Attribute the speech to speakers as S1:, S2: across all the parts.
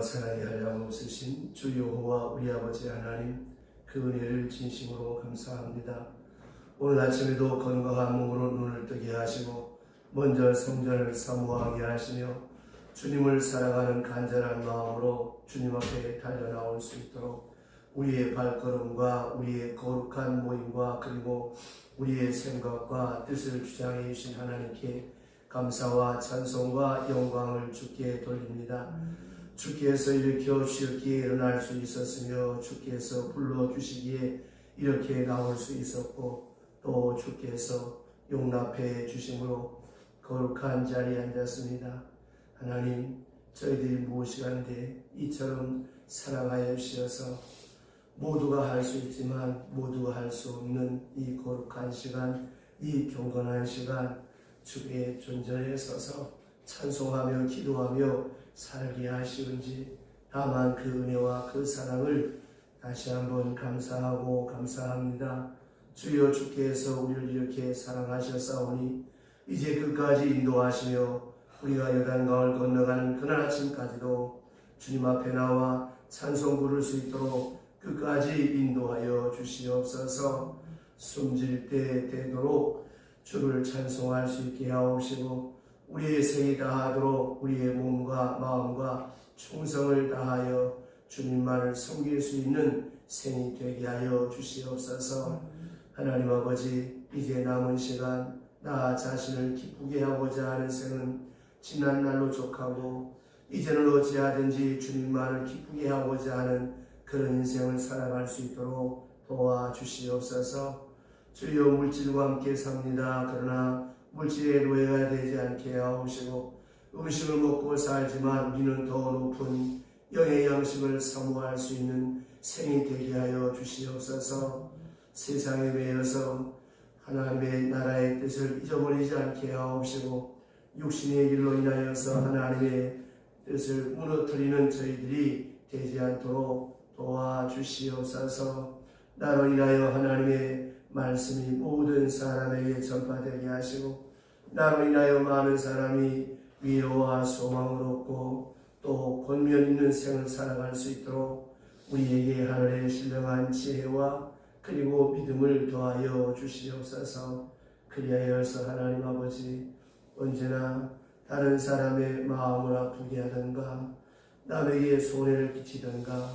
S1: 사랑이 한량없으신 주 여호와 우리 아버지 하나님, 그 은혜를 진심으로 감사합니다. 오늘 아침에도 건강한 몸으로 눈을 뜨게 하시고 먼저 성전을 사모하게 하시며 주님을 사랑하는 간절한 마음으로 주님 앞에 달려나올 수 있도록 우리의 발걸음과 우리의 거룩한 모임과 그리고 우리의 생각과 뜻을 주장해 주신 하나님께 감사와 찬송과 영광을 주께 돌립니다. 주께서 일으켜 주셨기에 일어날 수 있었으며 주께서 불러주시기에 이렇게 나올 수 있었고 또 주께서 용납해 주심으로 거룩한 자리에 앉았습니다. 하나님, 저희들이 무엇이간데 이처럼 사랑하여 주셔서 모두가 할 수 있지만 모두가 할 수 없는 이 거룩한 시간, 이 경건한 시간 주의 존전에 서서 찬송하며 기도하며 살게 하시는지 다만 그 은혜와 그 사랑을 다시 한번 감사하고 감사합니다. 주여, 주께서 우리를 이렇게 사랑하셨사오니 이제 끝까지 인도하시며 우리가 요단강을 건너가는 그날 아침까지도 주님 앞에 나와 찬송 부를 수 있도록 끝까지 인도하여 주시옵소서. 숨질 때 되도록 주를 찬송할 수 있게 하옵시고 우리의 생이 다하도록 우리의 몸과 마음과 충성을 다하여 주님만을 섬길 수 있는 생이 되게 하여 주시옵소서. 하나님 아버지, 이제 남은 시간 나 자신을 기쁘게 하고자 하는 생은 지난 날로 족하고 이제는 어찌하든지 주님만을 기쁘게 하고자 하는 그런 인생을 살아갈 수 있도록 도와주시옵소서. 주여, 물질과 함께 삽니다. 그러나 물질의 노예가 되지 않게 하옵시고 음식을 먹고 살지만 우리는 더 높은 영의 양식을 사모할 수 있는 생이 되게 하여 주시옵소서. 세상에 매여서 하나님의 나라의 뜻을 잊어버리지 않게 하옵시고 육신의 일로 인하여서 하나님의 뜻을 무너뜨리는 저희들이 되지 않도록 도와주시옵소서. 나로 인하여 하나님의 말씀이 모든 사람에게 전파되게 하시고 나로 인하여 많은 사람이 위로와 소망을 얻고 또 권면 있는 생을 살아갈 수 있도록 우리에게 하늘의 신령한 지혜와 그리고 믿음을 더하여 주시옵소서. 그리하여서 하나님 아버지, 언제나 다른 사람의 마음을 아프게 하던가 남에게 손해를 끼치던가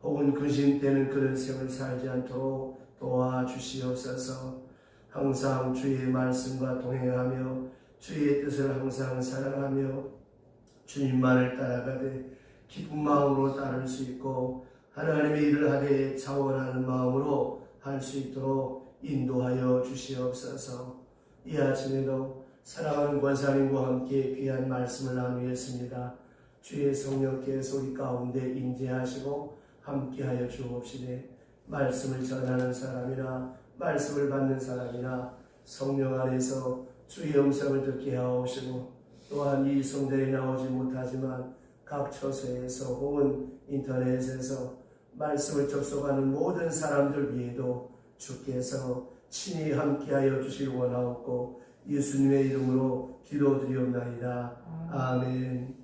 S1: 혹은 근심되는 그런 생을 살지 않도록 도와주시옵소서. 항상 주의 말씀과 동행하며 주의 뜻을 항상 사랑하며 주님만을 따라가되 기쁜 마음으로 따를 수 있고 하나님의 일을 하되 자원하는 마음으로 할 수 있도록 인도하여 주시옵소서. 이 아침에도 사랑하는 권사님과 함께 귀한 말씀을 나누겠습니다. 주의 성령께서 우리 가운데 임재하시고 함께하여 주옵시되 말씀을 전하는 사람이나 말씀을 받는 사람이나 성령 안에서 주의 음성을 듣게 하옵시고 또한 이 성전에 나오지 못하지만 각 처소에서 혹은 인터넷에서 말씀을 접속하는 모든 사람들 위에도 주께서 친히 함께하여 주시기 원하옵고 예수님의 이름으로 기도드리옵나이다. 아멘.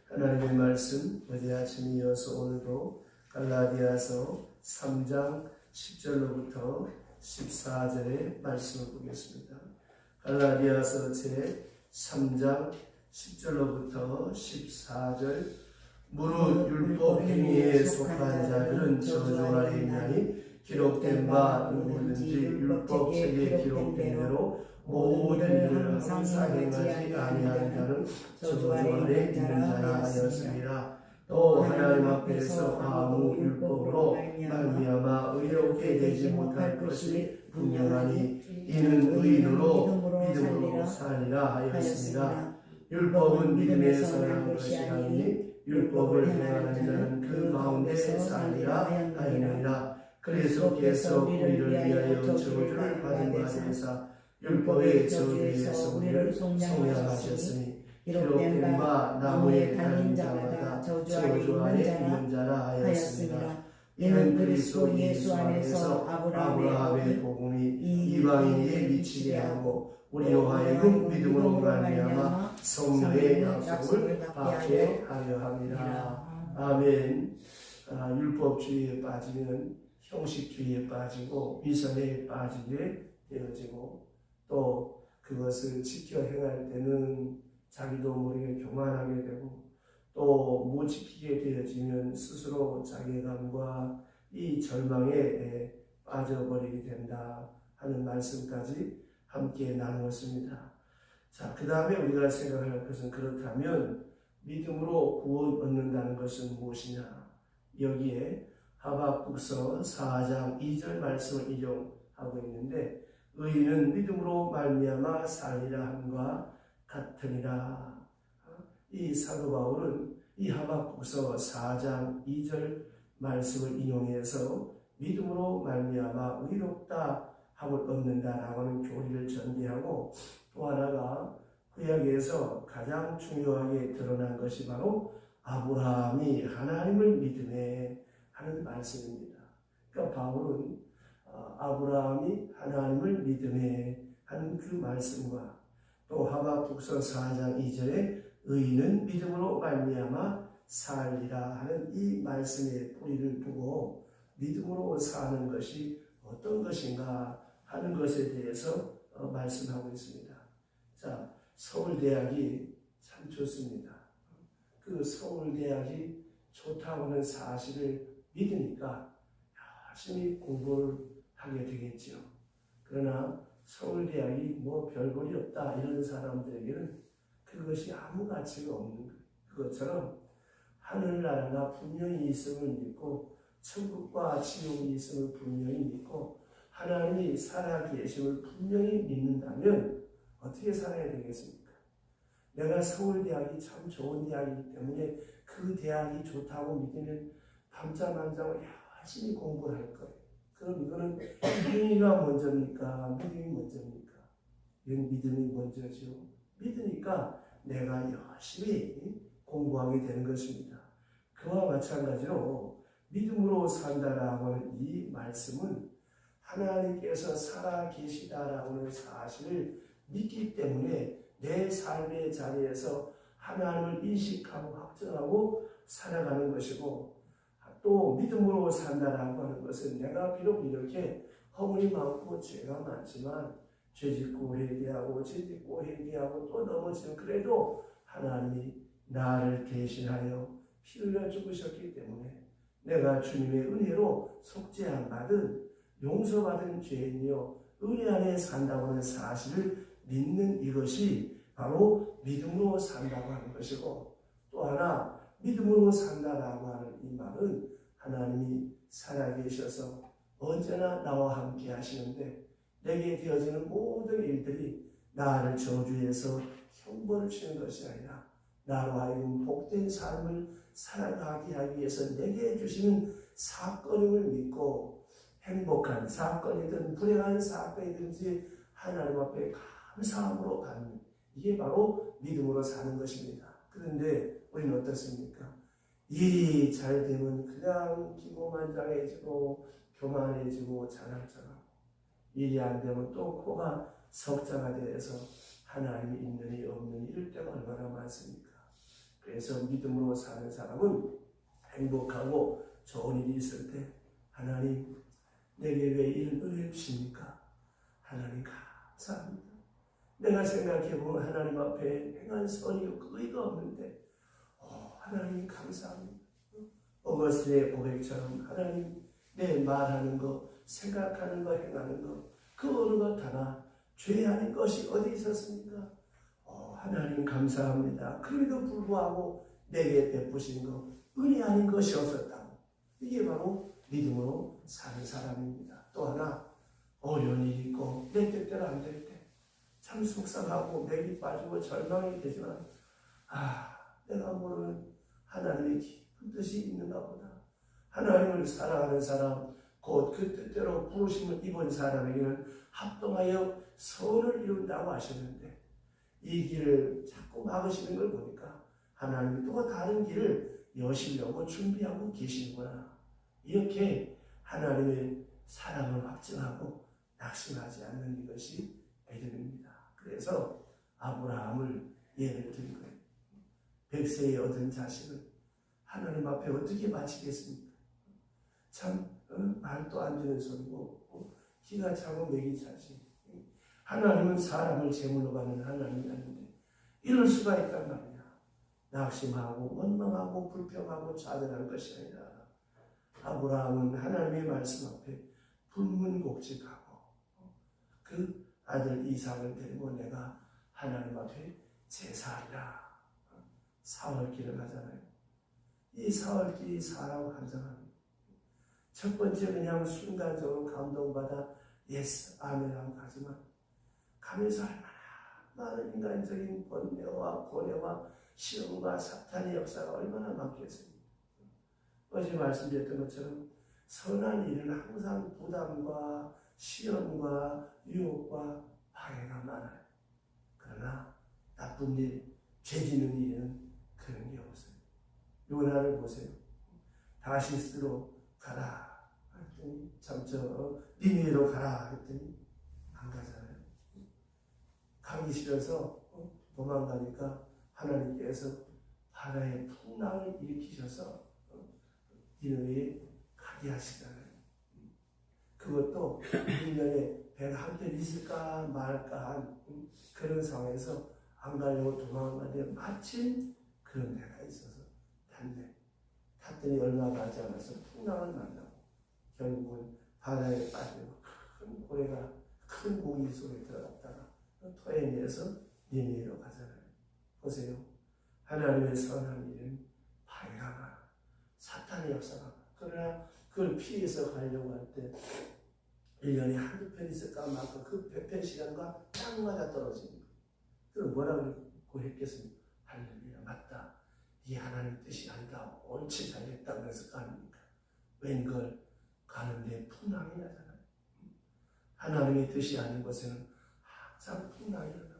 S1: 하나님의 말씀 어제 아침 이어서 오늘도 갈라디아서 3장 10절로부터 14절의 말씀을 보겠습니다. 갈라디아서 제 3장 10절로부터 14절. 무릇 율법 행위에 속한 자들은 저주 아래 있나니 기록된 바 누구든지 율법 책에 기록된 대로 모든 일을 항상 행하지 아니하는 자는 저주 아래 있는 자라 하였습니다. 또 하나님 앞에서 아무 율법으로 말미암아 의롭게 되지 못할 것이 분명하니 이는 의인으로 믿음으로 살리라 하였습니다. 율법은 믿음에서 난 것이 아니니 율법을 행하는 자는 그 가운데 살리라 하였느니라. 그리스도께서 우리를 위하여 저주를 받은 바 되사 율법의 저주에서 우리를 속량하셨으니 기록된 바 나무에 달린 자마다 저주 아래 있는 자라 하였습니다. 이는 그리스도 예수 안에서 아브라함의 복음이 이방인에게 미치게 하고 우리로 하여금 믿음으로 말미암아 성령의 약속을 받게 하려 합니다. 아멘. 율법주의에 빠지면 형식주의에 빠지고 위선에 빠지게 되어지고 또 그것을 지켜 행할 때는 자기도 모르게 교만하게 되고 또 못 지키게 되어지면 스스로 자괴감과 이 절망에 빠져버리게 된다 하는 말씀까지 함께 나누었습니다. 자, 그 다음에 우리가 생각할 것은 그렇다면 믿음으로 구원 얻는다는 것은 무엇이냐? 여기에 하박국서 4장 2절 말씀을 인용하고 있는데 의인은 믿음으로 말미암아 살리라 함과 같으니라. 이 사도 바울은 이 하박국서 4장 2절 말씀을 인용해서 믿음으로 말미암아 의롭다 함을 얻는다라고 하는 교리를 전개하고 또 하나가 구약에서 가장 중요하게 드러난 것이 바로 아브라함이 하나님을 믿음에 하는 말씀입니다. 그러니까 바울은 아브라함이 하나님을 믿음에 하는 그 말씀과 또 하박국서 4장 2절에 의인은 믿음으로 말미암아 살리라 하는 이 말씀의 뿌리를 두고 믿음으로 사는 것이 어떤 것인가 하는 것에 대해서 말씀하고 있습니다. 자, 서울대학이 참 좋습니다. 그 서울대학이 좋다고 하는 사실을 믿으니까 열심히 공부를 하게 되겠죠. 그러나 서울대학이 뭐 별볼이 없다 이런 사람들에게는 그것이 아무 가치가 없는 거예요. 그것처럼 하늘나라가 분명히 있음을 믿고 천국과 지옥이 있음을 분명히 믿고 하나님이 살아계심을 분명히 믿는다면 어떻게 살아야 되겠습니까? 내가 서울대학이 참 좋은 대학이기 때문에 그 대학이 좋다고 믿으면 밤잠안자고 열심히 공부를 할 거예요. 그럼 이거는 믿음이가 먼저입니까? 믿음이 먼저입니까? 이건 믿음이 먼저죠. 믿으니까 내가 열심히 공부하게 되는 것입니다. 그와 마찬가지로 믿음으로 산다라고 하는 이 말씀은 하나님께서 살아계시다라고 하는 사실을 믿기 때문에 내 삶의 자리에서 하나님을 인식하고 확정하고 살아가는 것이고 또 믿음으로 산다라고 하는 것은 내가 비록 이렇게 허물이 많고 죄가 많지만 죄짓고 회개하고 죄짓고 회개하고 또 넘어지면 그래도 하나님이 나를 대신하여 피 흘려 죽으셨기 때문에 내가 주님의 은혜로 속죄함 받은 용서받은 죄인이요 은혜 안에 산다고 하는 사실을 믿는 이것이 바로 믿음으로 산다고 하는 것이고 또 하나 믿음으로 산다라고 하는 이 말은 하나님이 살아계셔서 언제나 나와 함께 하시는데 내게 되어지는 모든 일들이 나를 저주해서 형벌을 주는 것이 아니라 나로 하여금 복된 삶을 살아가게 하기 위해서 내게 주시는 사건임을 믿고 행복한 사건이든 불행한 사건이든지 하나님 앞에 감사함으로 가는 이게 바로 믿음으로 사는 것입니다. 그런데 우리는 어떻습니까? 일이 잘 되면 그냥 기고만장해지고 교만해지고 자랑자랑하고 일이 안 되면 또 코가 석자가 되어서 하나님이 있느니 없느니 이럴 때가 얼마나 많습니까? 그래서 믿음으로 사는 사람은 행복하고 좋은 일이 있을 때 하나님 내게 왜 이런 은혜를 주십니까? 하나님 감사합니다. 내가 생각해보면 하나님 앞에 행한 선이 의가 없는데 하나님 감사합니다. 어거스틴의 고백처럼 하나님 내 말하는 거 생각하는 거 행하는 거 그 어느 것 하나 죄 아닌 것이 어디 있었습니까? 하나님 감사합니다. 그럼에도 불구하고 내게 베푸신 거 은혜 아닌 것이 없었다고. 이게 바로 믿음으로 사는 사람입니다. 또 하나 어려운 일이 있고 내 뜻대로 안 될 때 참 속상하고 맥이 빠지고 절망이 되지만 내가 모르는 하나님의 깊은 뜻이 있는가 보다. 하나님을 사랑하는 사람 곧 그 뜻대로 부르심을 입은 사람에게는 합동하여 선을 이룬다고 하셨는데 이 길을 자꾸 막으시는 걸 보니까 하나님이 또 다른 길을 여시려고 준비하고 계시는구나. 이렇게 하나님의 사랑을 확증하고 낙심하지 않는 이것이 믿음입니다. 그래서 아브라함을 예를 든 거예요. 100세에 얻은 자식을 하나님 앞에 어떻게 바치겠습니까? 참 말도 안 되는 소리고 기가 차고 맥이 차지. 하나님은 사람을 제물로 받는 하나님이 아닌데 이럴 수가 있단 말이야. 낙심하고 원망하고 불평하고 좌절하는 것이 아니라 아브라함은 하나님의 말씀 앞에 불문곡직하고 그 아들 이삭을 데리고 내가 하나님 앞에 제사하리라. 사흘길을 가잖아요. 이 사흘길이 사라고 한정합니다. 첫 번째 그냥 순간적으로 감동받아 예스 아멘하고 가지만 가면서 얼마나 많은 인간적인 번뇌와 고뇌와 시험과 사탄의 역사가 얼마나 많겠습니까? 어제 말씀드렸던 것처럼 선한 일은 항상 부담과 시험과 유혹과 방해가 많아요. 그러나 나쁜 일, 죄지는 일은 그런 게 없어요. 요나를 보세요. 다시스로 가라 했더니 니느웨로 가라 했더니 안 가잖아요. 가기 싫어서 도망가니까 하나님께서 바다의 풍랑을 일으키셔서 니느웨에 가게 하시잖아요. 그것도 1년에 배가 한 편 있을까 말까 한 그런 상황에서 안 가려고 도망가는데 마침 그런 배가 있어서 탔네. 탔더니 얼마 가지 않아서 풍랑을 만나고 결국은 바다에 빠지고 큰 고래가 큰 고기 속에 들어갔다가 토해내서 니느웨로 가잖아요. 보세요. 하나님의 선한 일은 방해가 많아. 사탄의 역사가 많아. 그러나 그걸 피해서 가려고 할 때 1년에 한두 편 있을까 말까 그 배편 시간과 딱 맞아 떨어집니다. 그럼 뭐라고 했겠습니까? 할렐루야, 맞다. 이게 하나님 뜻이 아니다. 옳지 잘했다 그랬을 거 아닙니까? 웬걸 가는데 풍랑이 나잖아요. 하나님의 뜻이 아닌 곳에는 항상 풍랑이 일어납니다.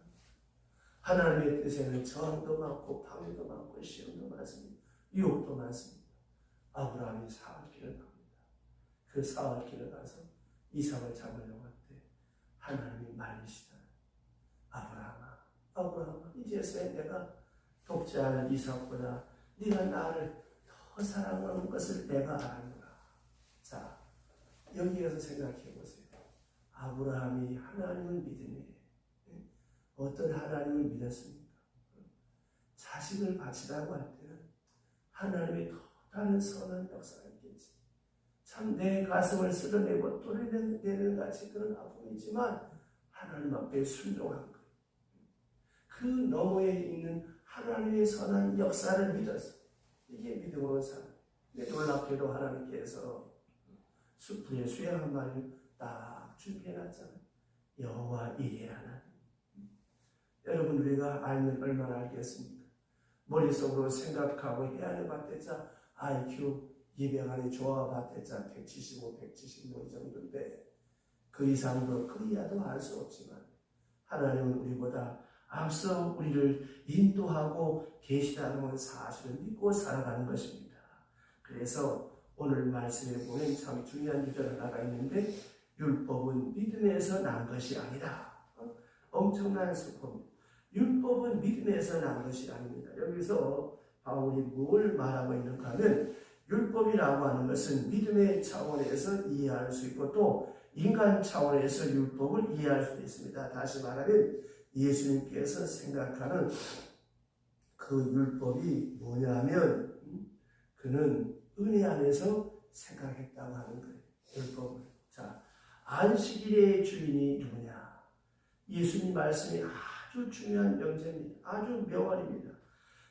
S1: 하나님의 뜻에는 저항도 많고 방해도 많고 시험도 많습니다. 유혹도 많습니다. 아브라함이 사흘길을 갑니다. 그 사흘길을 가서 이삭을 잡으려고 할 때 하나님이 말리시잖아요. 아브라함아, 아브라함아, 이제서야 내가 독자할 이삭보다 네가 나를 더 사랑하는 것을 내가 알았노라. 자, 여기에서 생각해 보세요. 아브라함이 하나님을 믿으니 어떤 하나님을 믿었습니까? 자식을 바치라고 할 때는 하나님의 더 다른 선한 역사가 있겠지. 참 내 가슴을 쓸어내고 또래내는 같이 그런 아픔이지만 하나님 앞에 순종한 거예요. 그 너머에 있는 하나님의 선한 역사를 믿었어요. 이게 믿음으로 사는. 근데 놀랍게도 하나님께서 수풀에 수양 한 마리를 딱 준비해놨잖아요. 여호와 이레 하나님. 여러분 우리가 알면 얼마나 알겠습니까? 머릿속으로 생각하고 해안의 밭대자 IQ 200 안에 조화 밭대자 175, 175 이 정도인데 그 이상도 그 이하도 알 수 없지만 하나님은 우리보다 앞서 우리를 인도하고 계시다는 사실을 믿고 살아가는 것입니다. 그래서 오늘 말씀에 보면 참 중요한 주제 하나가 있는데 율법은 믿음에서 난 것이 아니다. 엄청난 슬픔입니다. 율법은 믿음에서 난 것이 아닙니다. 여기서 바울이 뭘 말하고 있는가 하면 율법이라고 하는 것은 믿음의 차원에서 이해할 수 있고 또 인간 차원에서 율법을 이해할 수 있습니다. 다시 말하면 예수님께서 생각하는 그 율법이 뭐냐면 그는 은혜 안에서 생각했다고 하는 거예요. 율법을. 자, 안식일의 주인이 누구냐? 예수님 말씀이 아주 중요한 명제입니다. 아주 명언입니다.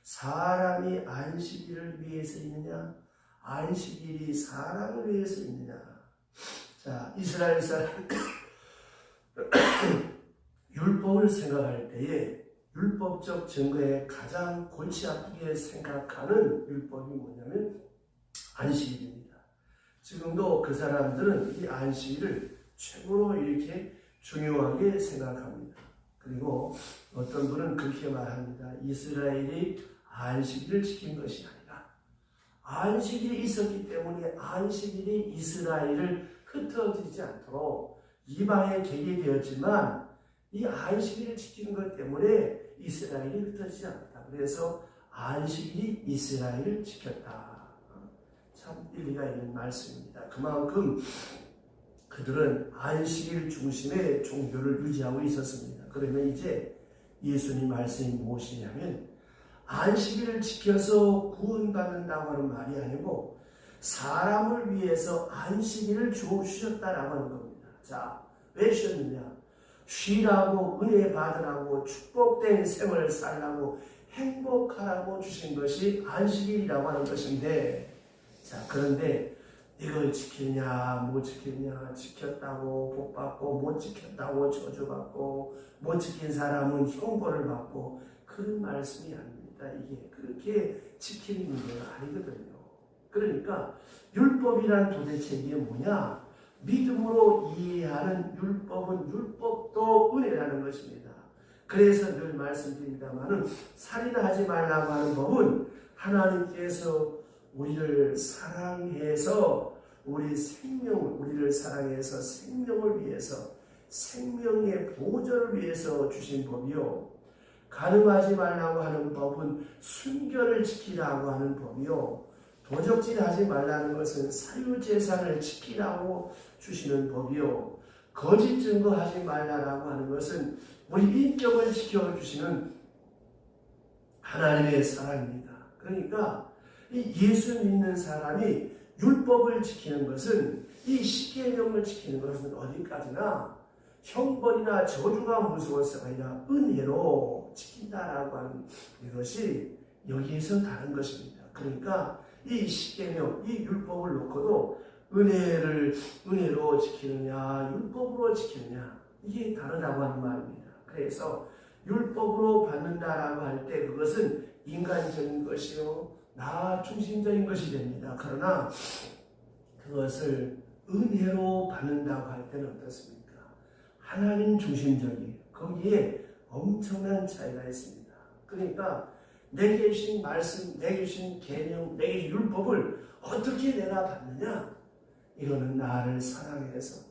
S1: 사람이 안식일을 위해서 있느냐? 안식일이 사람을 위해서 있느냐? 자, 이스라엘 사람 율법을 생각할 때에 율법적 증거에 가장 골치 아프게 생각하는 율법이 뭐냐면 안식일입니다. 지금도 그 사람들은 이 안식일을 최고로 이렇게 중요하게 생각합니다. 그리고 어떤 분은 그렇게 말합니다. 이스라엘이 안식일을 지킨 것이 아니라 안식일이 있었기 때문에 안식일이 이스라엘을 흩어지지 않도록 이방에 개게 되었지만 이 안식일을 지키는 것 때문에 이스라엘이 흩어지지 않았다. 그래서 안식일이 이스라엘을 지켰다. 참 일리가 있는 말씀입니다. 그만큼 그들은 안식일 중심의 종교를 유지하고 있었습니다. 그러면 이제 예수님 말씀이 무엇이냐면 안식일을 지켜서 구원받는다고 하는 말이 아니고 사람을 위해서 안식일을 주셨다라고 하는 겁니다. 자, 왜 주셨느냐? 쉬라고, 은혜 받으라고, 축복된 생을 살라고, 행복하라고 주신 것이 안식일이라고 하는 것인데, 자, 그런데 이걸 지키냐 못 지키냐, 지켰다고 복받고 못 지켰다고 저주받고 못 지킨 사람은 형벌을 받고, 그런 말씀이 아닙니다. 이게 그렇게 지키는 문제가 아니거든요. 그러니까 율법이란 도대체 이게 뭐냐? 믿음으로 이해하는 율법은 율법도 은혜라는 것입니다. 그래서 늘 말씀드립니다마는 살인하지 말라고 하는 법은 하나님께서 우리를 사랑해서 우리를 사랑해서 생명을 위해서 생명의 보존을 위해서 주신 법이요. 간음하지 말라고 하는 법은 순결을 지키라고 하는 법이요. 도적질하지 말라는 것은 사유재산을 지키라고 주시는 법이요. 거짓 증거하지 말라고 하는 것은 우리 인격을 지켜주시는 하나님의 사랑입니다. 그러니까 이 예수 믿는 사람이 율법을 지키는 것은, 이 십계명을 지키는 것은 어디까지나 형벌이나 저주가 무서워서가 아니라 은혜로 지킨다라고 하는 이것이 여기에서 다른 것입니다. 그러니까 이 십계명, 이 율법을 놓고도 은혜로 지키느냐 율법으로 지키느냐, 이게 다르다고 하는 말입니다. 그래서 율법으로 받는다라고 할 때 그것은 인간적인 것이요, 나 중심적인 것이 됩니다. 그러나 그것을 은혜로 받는다고 할 때는 어떻습니까? 하나님 중심적이에요. 거기에 엄청난 차이가 있습니다. 그러니까 내게 주신 말씀, 내게 주신 계명, 내게 주신 율법을 어떻게 내가 받느냐? 이거는 나를 사랑해서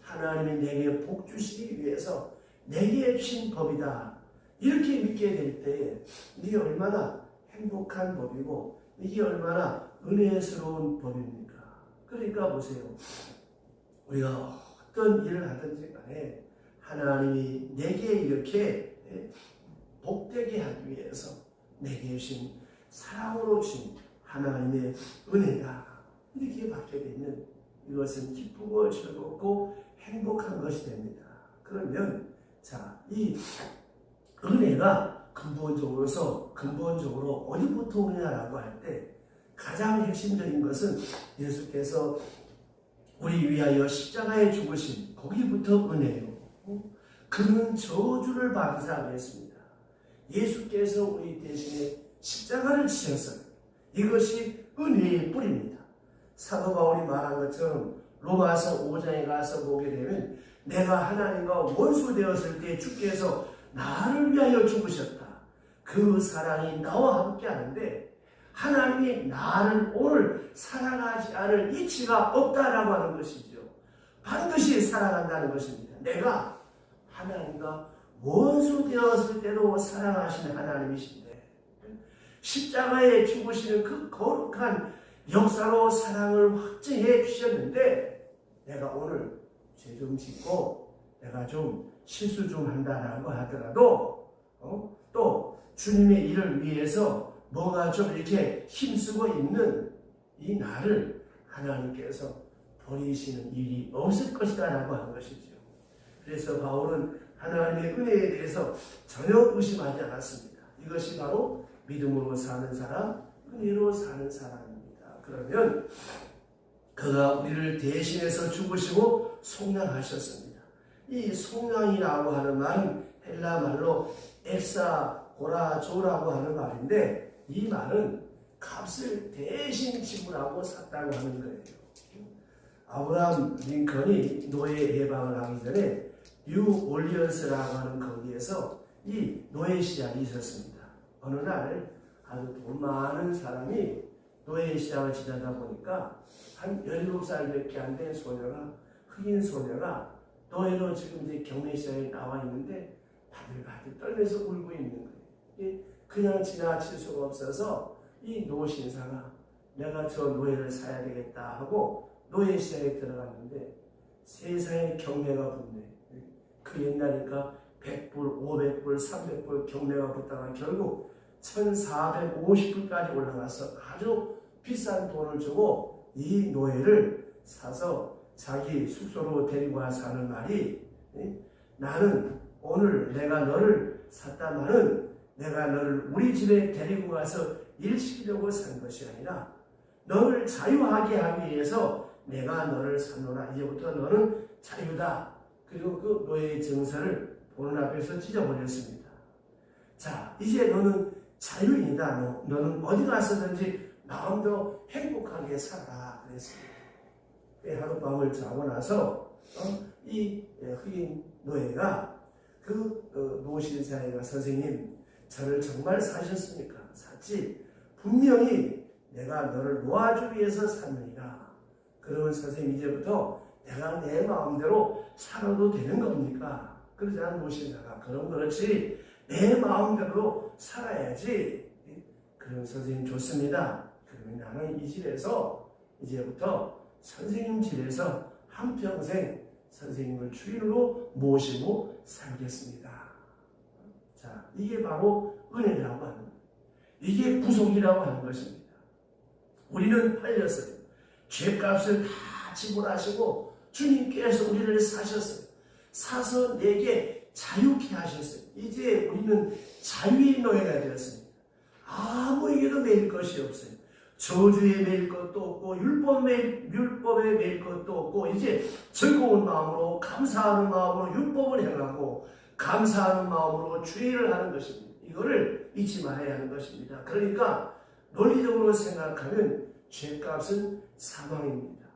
S1: 하나님이 내게 복 주시기 위해서 내게 주신 법이다. 이렇게 믿게 될 때 이게 얼마나 행복한 법이고 이게 얼마나 은혜스러운 법입니까? 그러니까 보세요. 우리가 어떤 일을 하든지 간에 하나님이 내게 이렇게 복되게 하기 위해서 내게 주신 사랑으로 주신 하나님의 은혜다. 이렇게 받게 되면 이것은 기쁘고 즐겁고 행복한 것이 됩니다. 그러면 자, 이 은혜가 근본적으로 어디부터 오느냐라고 할 때 가장 핵심적인 것은 예수께서 우리 위하여 십자가에 죽으신 거기부터 은혜예요. 그는 저주를 받으사 그랬습니다. 예수께서 우리 대신에 십자가를 지셨어요. 이것이 은혜의 뿌리입니다. 사도 바울이 말한 것처럼 로마서 5장에 가서 보게 되면 내가 하나님과 원수 되었을 때 주께서 나를 위하여 죽으셨다. 그 사랑이 나와 함께 하는데 하나님이 나를 오늘 사랑하지 않을 이치가 없다라고 하는 것이죠. 반드시 사랑한다는 것입니다. 내가 하나님과 원수 되었을 때도 사랑하시는 하나님이신데 십자가에 죽으시는 그 거룩한 역사로 사랑을 확증해 주셨는데 내가 오늘 죄 좀 짓고 내가 좀 실수 좀 한다라고 하더라도 또 주님의 일을 위해서 뭐가 좀 이렇게 힘쓰고 있는 이 나를 하나님께서 버리시는 일이 없을 것이다 라고 하는 것이죠. 그래서 바울은 하나님의 은혜에 대해서 전혀 의심하지 않았습니다. 이것이 바로 믿음으로 사는 사람, 은혜로 사는 사람입니다. 그러면 그가 우리를 대신해서 죽으시고 속량하셨습니다. 이 속량이라고 하는 말은 헬라 말로 엑사고라조라고 하는 말인데 이 말은 값을 대신 지불하고 샀다고 하는 거예요. 아브라함 링컨이 노예 해방을 하기 전에 뉴 올리언스라고 하는 거기에서 이 노예 시장이 있었습니다. 어느 날 아주 돈 많은 사람이 노예 시장을 지나다 보니까 한 17살밖에 안 된 소녀가, 흑인 소녀가 노예로 지금 이제 경매 시장에 나와 있는데 바들바들 떨면서 울고 있는 거예요. 그냥 지나칠 수가 없어서 이 노신사가 내가 저 노예를 사야 되겠다 하고 노예 시장에 들어갔는데 세상에 경매가 붙네. 그 옛날이니까 100불, 500불, 300불 경매가 붙다가 결국 1450불까지 올라가서 아주 비싼 돈을 주고 이 노예를 사서 자기 숙소로 데리고 와서 하는 말이, 나는 오늘 내가 너를 샀다마는 내가 너를 우리 집에 데리고 가서 일시키려고 산 것이 아니라 너를 자유하게 하기 위해서 내가 너를 샀노라. 이제부터 너는 자유다. 그리고 그 노예의 증서를 보는 앞에서 찢어버렸습니다. 자, 이제 너는 자유인이다. 너는 어디 가서든지 마음대로 행복하게 살아. 그랬습니다. 하룻밤을 자고 나서 이 흑인 노예가 그 노신사에가 선생님, 저를 정말 사셨습니까? 샀지. 분명히 내가 너를 놓아주기 위해서 샀느니라. 그러면 선생님, 이제부터 내가 내 마음대로 살아도 되는 겁니까? 그러지 않은 노신사가, 그럼 그렇지. 내 마음대로 살아야지. 그럼 선생님 좋습니다. 그러면 나는 이 집에서 이제부터 선생님 집에서 한평생 선생님을 주인으로 모시고 살겠습니다. 자, 이게 바로 은혜라고 하는 거예요. 이게 구속이라고 하는 것입니다. 우리는 팔렸어요. 죄값을 다 지불하시고 주님께서 우리를 사셨어요. 사서 내게 자유케 하셨어요. 이제 우리는 자유의 노예가 되었습니다. 아무에게도 매일 것이 없어요. 저주에 매일 것도 없고 율법에 매일 것도 없고 이제 즐거운 마음으로 감사하는 마음으로 율법을 행하고 감사하는 마음으로 주의를 하는 것입니다. 이거를 잊지 말아야 하는 것입니다. 그러니까 논리적으로 생각하면 죄값은 사망입니다.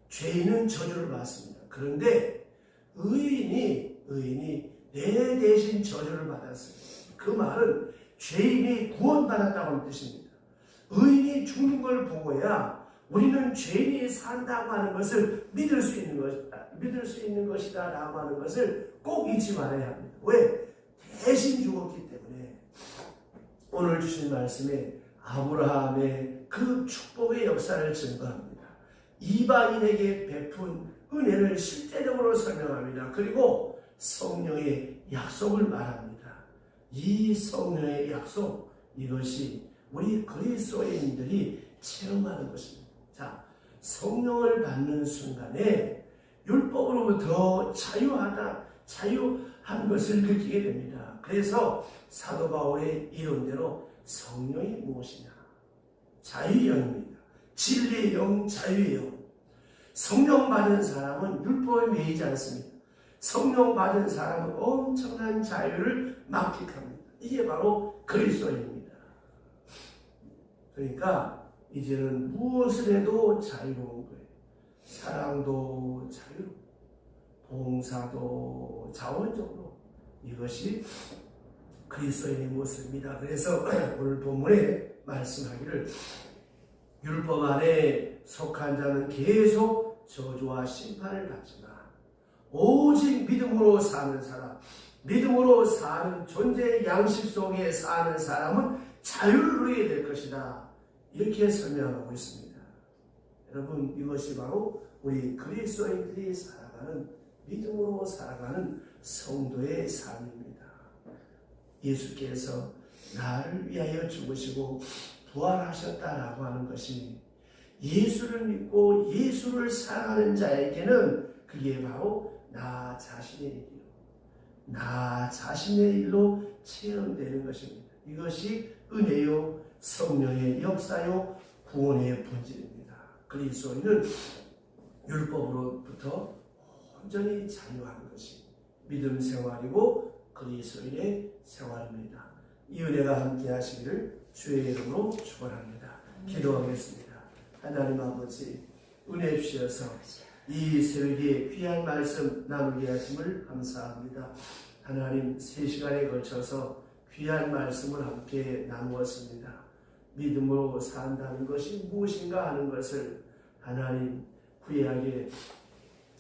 S1: 죄인은 저주를 받습니다. 그런데 의인이 내 대신 저주를 받았습니다. 그 말은 죄인이 구원받았다고 하는 뜻입니다. 의인이 죽는 걸 보고야 우리는 죄인이 산다고 하는 것을 믿을 수 있는 것이다 라고 하는 것을 꼭 잊지 말아야 합니다. 왜? 대신 죽었기 때문에. 오늘 주신 말씀에 아브라함의 그 축복의 역사를 증거합니다. 이방인에게 베푼 은혜를 실제적으로 설명합니다. 그리고 성령의 약속을 말합니다. 이 성령의 약속, 이것이 우리 그리스도인들이 체험하는 것입니다. 자, 성령을 받는 순간에 율법으로부터 자유한 것을 느끼게 됩니다. 그래서 사도 바울의 이론대로 성령이 무엇이냐? 자유의 영입니다. 진리의 영, 자유의 영. 성령 받은 사람은 율법에 매이지 않습니다. 성령 받은 사람은 엄청난 자유를 만끽합니다. 이게 바로 그리스도입니다. 그러니까 이제는 무엇을 해도 자유로운 거예요. 사랑도 자유롭고 봉사도 자원적으로, 이것이 그리스도인의 모습입니다. 그래서 오늘 본문에 말씀하기를 율법 안에 속한 자는 계속 저주와 심판을 받지만 오직 믿음으로 사는 사람, 믿음으로 사는 존재의 양식 속에 사는 사람은 자유를 누리게 될 것이다. 이렇게 설명하고 있습니다. 여러분, 이것이 바로 우리 그리스도인들이 살아가는, 믿음으로 살아가는 성도의 삶입니다. 예수께서 나를 위하여 죽으시고 부활하셨다라고 하는 것이 예수를 믿고 예수를 사랑하는 자에게는 그게 바로 나 자신의 일이요, 나 자신의 일로 체험되는 것입니다. 이것이 은혜요, 성령의 역사요, 구원의 본질입니다. 그리스도인은 율법으로부터 온전히 자유한 것이 믿음 생활이고 그리스도인의 생활입니다. 이 은혜가 함께 하시기를 주의 이름으로 축원합니다. 기도하겠습니다. 하나님 아버지, 은혜 주셔서 이 새벽에 귀한 말씀 나누게 하심을 감사합니다. 하나님, 3시간에 걸쳐서 귀한 말씀을 함께 나누었습니다. 믿음으로 산다는 것이 무엇인가 하는 것을 하나님 구약의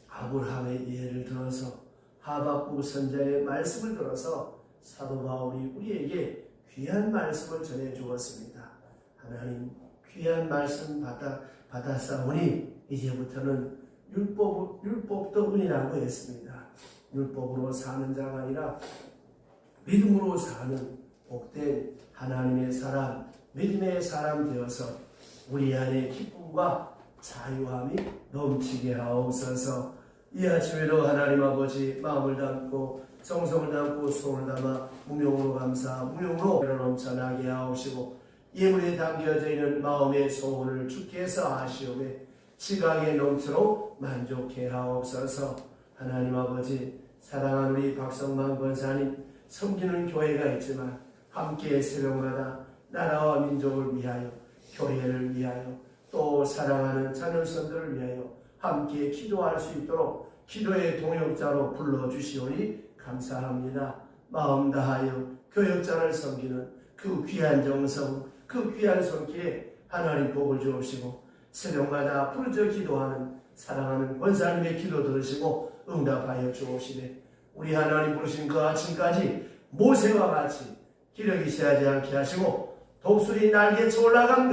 S1: 아브라함의 예를 들어서 하박국 선자의 말씀을 들어서 사도 바울이 우리에게 귀한 말씀을 전해 주었습니다. 하나님 귀한 말씀 받았사오니 이제부터는 율법도 은이라고 했습니다. 율법으로 사는 자가 아니라 믿음으로 사는 복된 하나님의 사람, 믿음의 사람 되어서 우리 안에 기쁨과 자유함이 넘치게 하옵소서. 이 아침에도 하나님 아버지 마음을 담고 정성을 담고 손을 담아 무명으로 감사 무명으로 넘쳐나게 하옵시고 예물에 담겨져 있는 마음의 소원을 주께서 아시오매 지각에 넘치도록 만족해 하옵소서. 하나님 아버지 사랑하는 우리 박성만 권사님 섬기는 교회가 있지만 함께 새벽마다 나라와 민족을 위하여 교회를 위하여 또 사랑하는 자녀선들을 위하여 함께 기도할 수 있도록 기도의 동역자로 불러주시오니 감사합니다. 마음 다하여 교역자를 섬기는 그 귀한 정성, 그 귀한 손길에 하나님 복을 주옵시고 새벽마다 부르짖어 기도하는 사랑하는 권사님의 기도 들으시고 응답하여 주옵시되 우리 하나님 부르신 그 아침까지 모세와 같이 기력이 세하지 않게 하시고 독수리 날개쳐 올라간 것